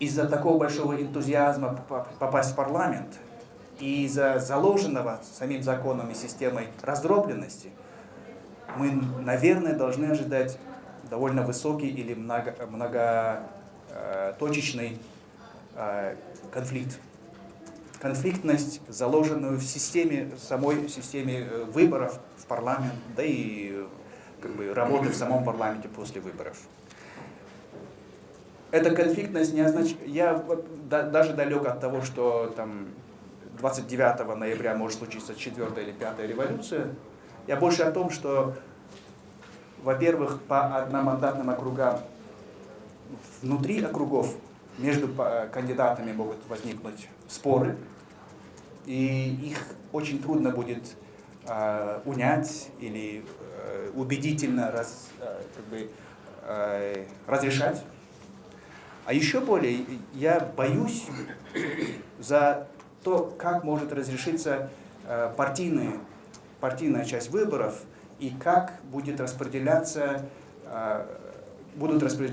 из-за такого большого энтузиазма попасть в парламент и из-за заложенного самим законом и системой раздробленности, мы, наверное, должны ожидать довольно высокий или многоточечный конфликт. Конфликтность, заложенную в системе, самой системе выборов в парламент, да и работы в самом парламенте после выборов. Эта конфликтность не означает... Я даже далек от того, что там 29 ноября может случиться 4-я или 5-я революция. Я больше о том, что, во-первых, по одномандатным округам, внутри округов, между кандидатами могут возникнуть споры, и их очень трудно будет унять или убедительно разрешать. А еще более я боюсь за то, как может разрешиться партийная часть выборов и как будут распределяться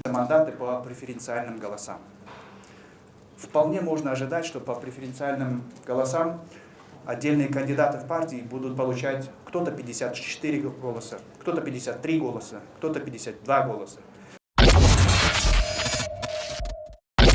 мандаты по преференциальным голосам. Вполне можно ожидать, что по преференциальным голосам отдельные кандидаты в партии будут получать кто-то 54 голоса, кто-то 53 голоса, кто-то 52 голоса.